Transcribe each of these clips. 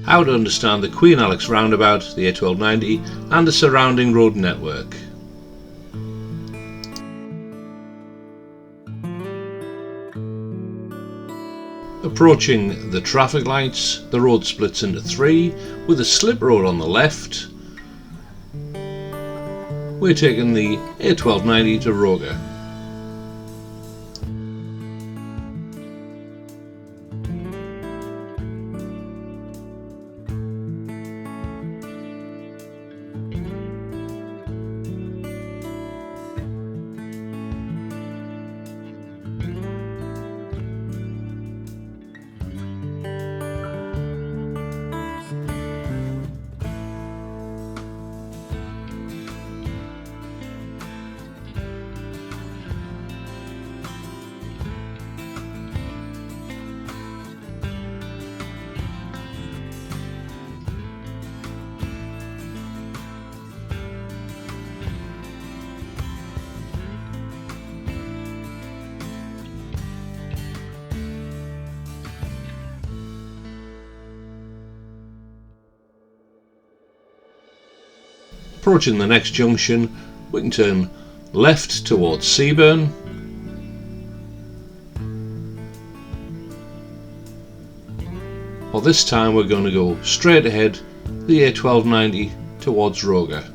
how to understand the Queen Alex roundabout, the A1290 and the surrounding road network. Approaching the traffic lights, the road splits into three with a slip road on the left. We're taking the A1290 to Roga. Approaching the next junction, we can turn left towards Seaburn. Well, this time we're going to go straight ahead, the A1290 towards Roga.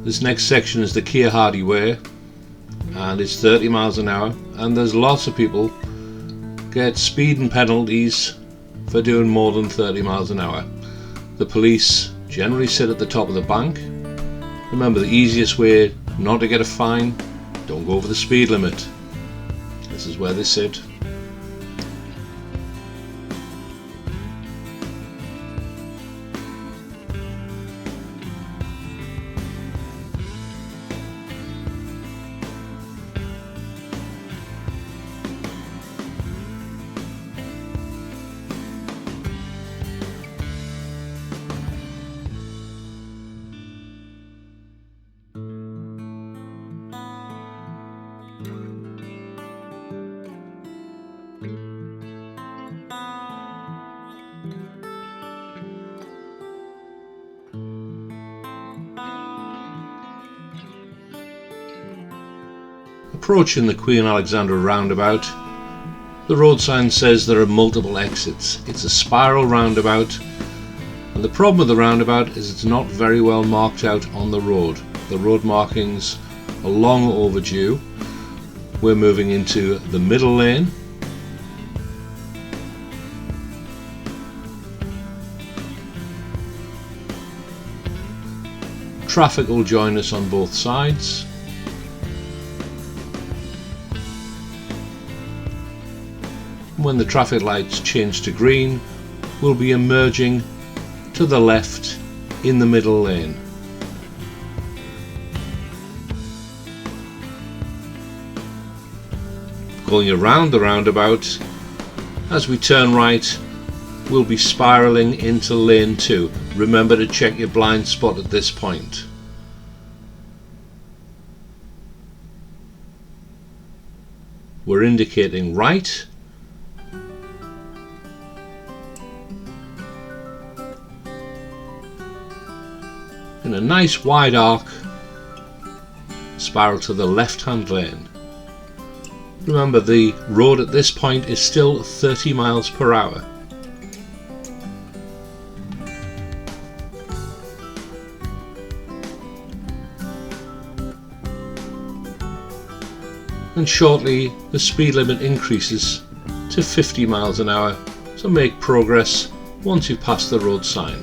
This next section is the Keir Hardie Way and it's 30 miles an hour, and there's lots of people get speeding penalties for doing more than 30 miles an hour. The police generally sit at the top of the bank. Remember, the easiest way not to get a fine, don't go over the speed limit. This is where they sit. Approaching the Queen Alexandra roundabout, the road sign says there are multiple exits. It's a spiral roundabout, and the problem with the roundabout is it's not very well marked out on the road. The road markings are long overdue. We're moving into the middle lane. Traffic will join us on both sides. When the traffic lights change to green, we'll be emerging to the left in the middle lane. Going around the roundabout, as we turn right, we'll be spiralling into lane 2. Remember to check your blind spot at this point. We're indicating right. In a nice wide arc, spiral to the left-hand lane. Remember, the road at this point is still 30 miles per hour. And shortly the speed limit increases to 50 miles an hour, so make progress once you've passed the road sign.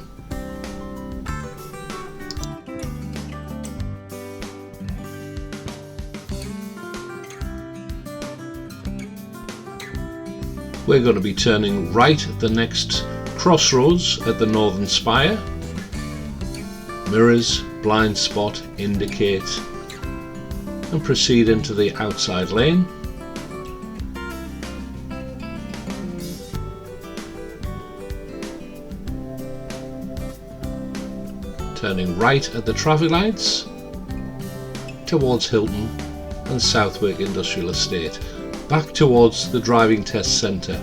We're going to be turning right at the next crossroads at the northern spire. Mirrors, blind spot, indicate, and proceed into the outside lane. turning right at the traffic lights towards Hilton and Southwick Industrial Estate, back towards the driving test centre.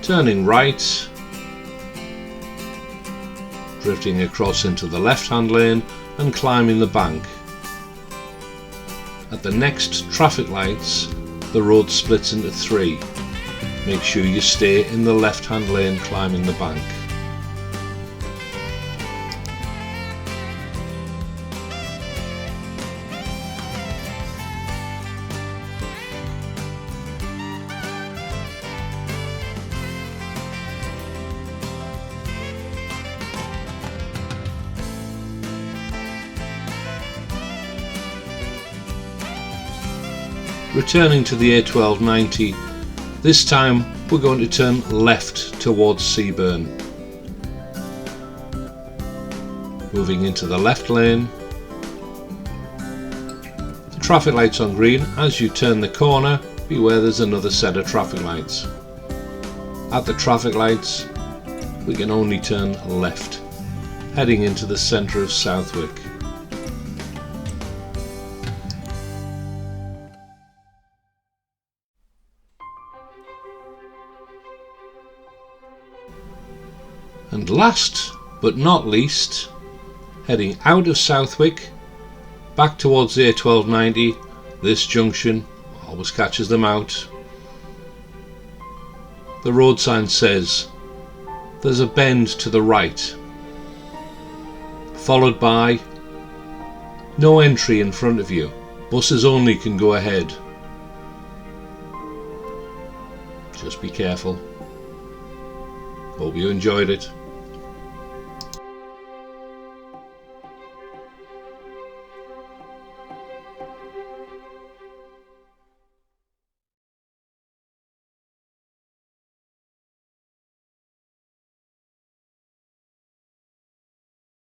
Turning right, drifting across into the left-hand lane and climbing the bank. At the next traffic lights, the road splits into three. Make sure you stay in the left-hand lane climbing the bank. Returning to the A1290, this time we're going to turn left towards Seaburn. Moving into the left lane. The traffic light's on green. As you turn the corner, beware there's another set of traffic lights. At the traffic lights, we can only turn left, heading into the centre of Southwick. And last but not least, heading out of Southwick back towards the A1290, this junction always catches them out. The road sign says there's a bend to the right, followed by no entry in front of you, buses only can go ahead. Just be careful. Hope you enjoyed it.